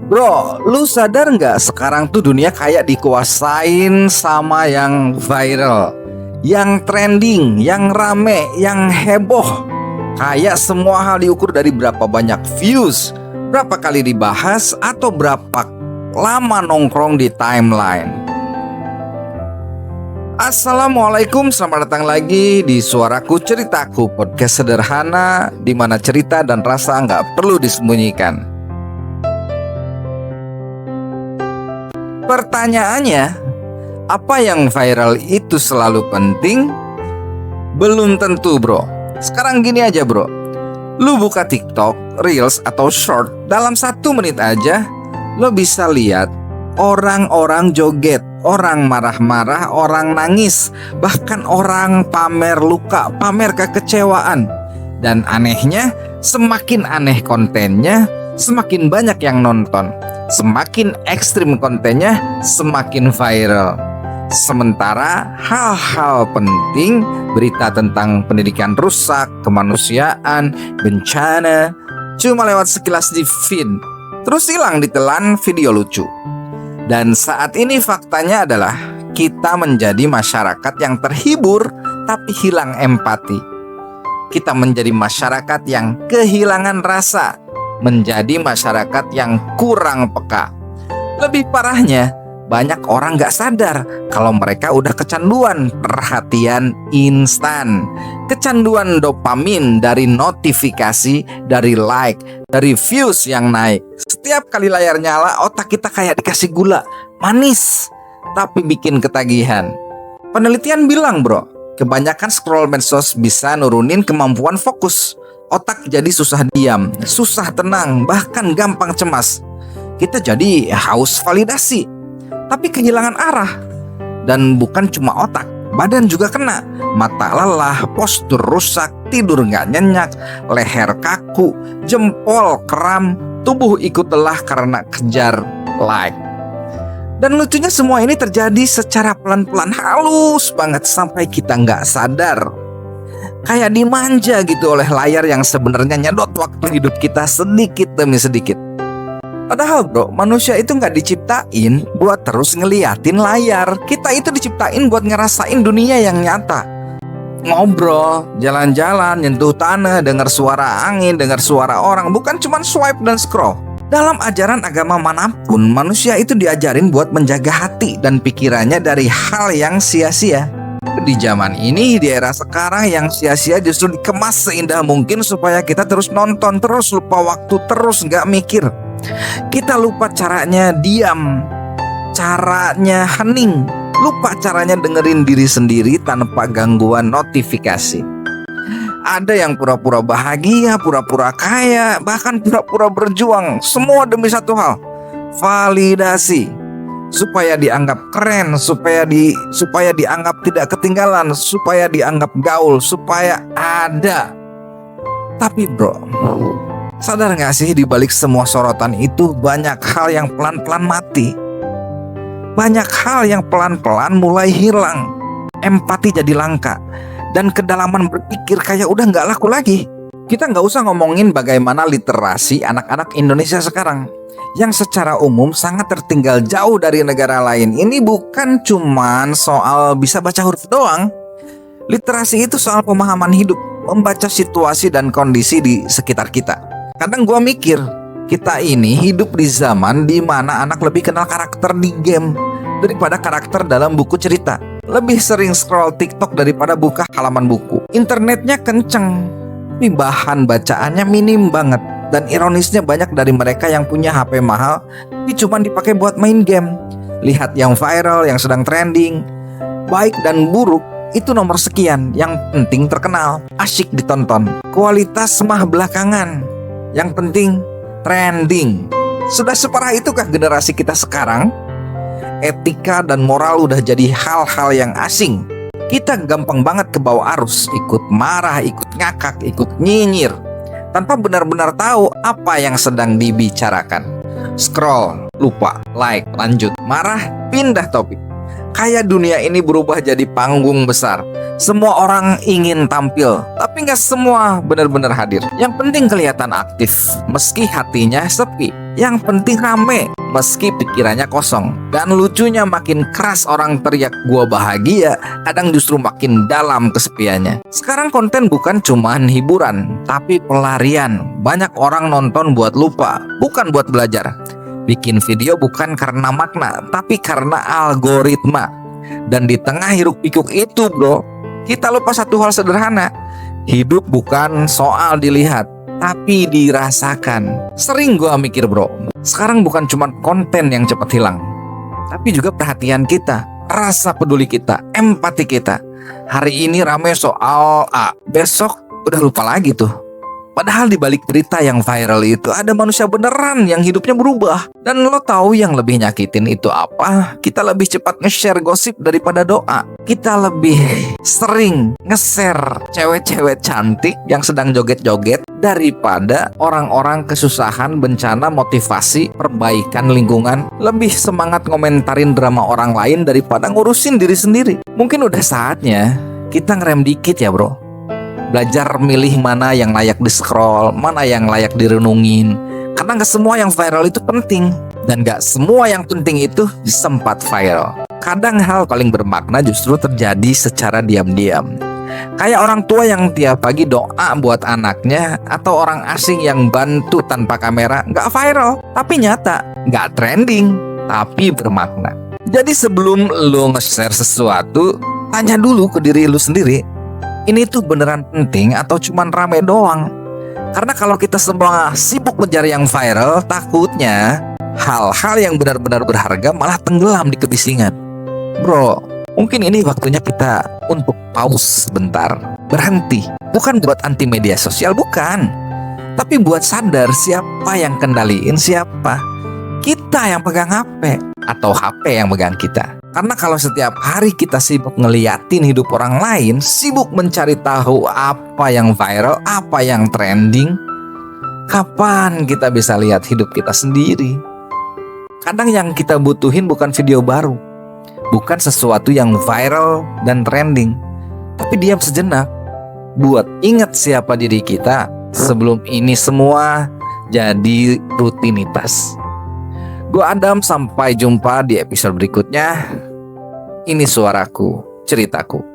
Bro, lu sadar nggak sekarang tuh dunia kayak dikuasain sama yang viral, yang trending, yang rame, yang heboh. Kayak semua hal diukur dari berapa banyak views, berapa kali dibahas, atau berapa lama nongkrong di timeline. Assalamualaikum, selamat datang lagi di Suaraku Ceritaku, podcast sederhana di mana cerita dan rasa nggak perlu disembunyikan. Pertanyaannya, apa yang viral itu selalu penting? Belum tentu, bro. Sekarang gini aja, bro. Lu buka TikTok, Reels, atau Short, dalam 1 menit aja lo bisa lihat orang-orang joget, orang marah-marah, orang nangis, bahkan orang pamer luka, pamer kekecewaan. Dan anehnya, semakin aneh kontennya, semakin banyak yang nonton. Semakin ekstrim kontennya, semakin viral. Sementara hal-hal penting, berita tentang pendidikan rusak, kemanusiaan, bencana, cuma lewat sekilas di feed, terus hilang ditelan video lucu. Dan saat ini faktanya adalah kita menjadi masyarakat yang terhibur tapi hilang empati. Kita menjadi masyarakat yang kehilangan rasa, menjadi masyarakat yang kurang peka. Lebih parahnya, banyak orang gak sadar kalau mereka udah kecanduan perhatian instan, kecanduan dopamin dari notifikasi, dari like, dari views yang naik. Setiap kali layar nyala, otak kita kayak dikasih gula, manis, tapi bikin ketagihan. Penelitian bilang, bro, kebanyakan scroll medsos bisa nurunin kemampuan fokus. Otak jadi susah diam, susah tenang, bahkan gampang cemas. Kita jadi haus validasi, tapi kehilangan arah. Dan bukan cuma otak, badan juga kena. Mata lelah, postur rusak, tidur gak nyenyak, leher kaku, jempol kram, tubuh ikut lelah karena kejar like. Dan lucunya semua ini terjadi secara pelan-pelan, halus banget sampai kita gak sadar. Kayak dimanja gitu oleh layar yang sebenarnya nyedot waktu hidup kita sedikit demi sedikit. Padahal bro, manusia itu gak diciptain buat terus ngeliatin layar. Kita itu diciptain buat ngerasain dunia yang nyata. Ngobrol, jalan-jalan, nyentuh tanah, dengar suara angin, dengar suara orang. Bukan cuma swipe dan scroll. Dalam ajaran agama manapun, manusia itu diajarin buat menjaga hati dan pikirannya dari hal yang sia-sia. Di zaman ini, di era sekarang, yang sia-sia justru dikemas seindah mungkin supaya kita terus nonton, terus lupa waktu, terus gak mikir. Kita lupa caranya diam, caranya hening, lupa caranya dengerin diri sendiri tanpa gangguan notifikasi. Ada yang pura-pura bahagia, pura-pura kaya, bahkan pura-pura berjuang, semua demi satu hal, validasi. Supaya dianggap keren, supaya dianggap tidak ketinggalan, supaya dianggap gaul, supaya ada. Tapi bro, sadar gak sih di balik semua sorotan itu banyak hal yang pelan-pelan mati. Banyak hal yang pelan-pelan mulai hilang. Empati jadi langka. Dan kedalaman berpikir kayak udah gak laku lagi. Kita gak usah ngomongin bagaimana literasi anak-anak Indonesia sekarang, yang secara umum sangat tertinggal jauh dari negara lain. Ini bukan cuman soal bisa baca huruf doang. Literasi itu soal pemahaman hidup, membaca situasi dan kondisi di sekitar kita. Kadang gue mikir, kita ini hidup di zaman di mana anak lebih kenal karakter di game daripada karakter dalam buku cerita. Lebih sering scroll TikTok daripada buka halaman buku. Internetnya kenceng, tapi bahan bacaannya minim banget. Dan ironisnya banyak dari mereka yang punya HP mahal tapi cuma dipakai buat main game. Lihat yang viral, yang sedang trending. Baik dan buruk itu nomor sekian. Yang penting terkenal, asyik ditonton. Kualitas mah belakangan. Yang penting trending. Sudah separah itukah generasi kita sekarang? Etika dan moral udah jadi hal-hal yang asing. Kita gampang banget kebawa arus, ikut marah, ikut ngakak, ikut nyinyir, tanpa benar-benar tahu apa yang sedang dibicarakan. Scroll, lupa, like, lanjut, marah, pindah topik. Kayak dunia ini berubah jadi panggung besar. Semua orang ingin tampil, tapi gak semua benar-benar hadir. Yang penting kelihatan aktif, meski hatinya sepi. Yang penting rame, meski pikirannya kosong. Dan lucunya makin keras orang teriak gua bahagia, kadang justru makin dalam kesepiannya. Sekarang konten bukan cuman hiburan, tapi pelarian. Banyak orang nonton buat lupa, bukan buat belajar. Bikin video bukan karena makna, tapi karena algoritma. Dan di tengah hiruk pikuk itu bro, kita lupa satu hal sederhana. Hidup bukan soal dilihat, tapi dirasakan. Sering gua mikir bro, sekarang bukan cuma konten yang cepat hilang, tapi juga perhatian kita, rasa peduli kita, empati kita. Hari ini rame soal A, besok udah lupa lagi tuh. Padahal di balik cerita yang viral itu ada manusia beneran yang hidupnya berubah. Dan lo tahu yang lebih nyakitin itu apa? Kita lebih cepat nge-share gosip daripada doa. Kita lebih sering nge-share cewek-cewek cantik yang sedang joget-joget daripada orang-orang kesusahan, bencana, motivasi, perbaikan lingkungan. Lebih semangat ngomentarin drama orang lain daripada ngurusin diri sendiri. Mungkin udah saatnya kita ngerem dikit ya bro. Belajar milih mana yang layak di-scroll, mana yang layak direnungin. Karena gak semua yang viral itu penting. Dan gak semua yang penting itu sempat viral. Kadang hal paling bermakna justru terjadi secara diam-diam. Kayak orang tua yang tiap pagi doa buat anaknya, atau orang asing yang bantu tanpa kamera. Gak viral, tapi nyata. Gak trending, tapi bermakna. Jadi sebelum lo nge-share sesuatu, tanya dulu ke diri lo sendiri. Ini tuh beneran penting atau cuman rame doang? Karena kalau kita semua sibuk mencari yang viral, takutnya hal-hal yang benar-benar berharga malah tenggelam di kebisingan. Bro, mungkin ini waktunya kita untuk pause sebentar, berhenti. Bukan buat anti media sosial, bukan. Tapi buat sadar siapa yang kendaliin siapa. Kita yang pegang HP atau HP yang pegang kita. Karena kalau setiap hari kita sibuk ngeliatin hidup orang lain, sibuk mencari tahu apa yang viral, apa yang trending, kapan kita bisa lihat hidup kita sendiri? Kadang yang kita butuhin bukan video baru, bukan sesuatu yang viral dan trending, tapi diam sejenak buat ingat siapa diri kita sebelum ini semua jadi rutinitas. Gue Adam, sampai jumpa di episode berikutnya. Ini suaraku, ceritaku.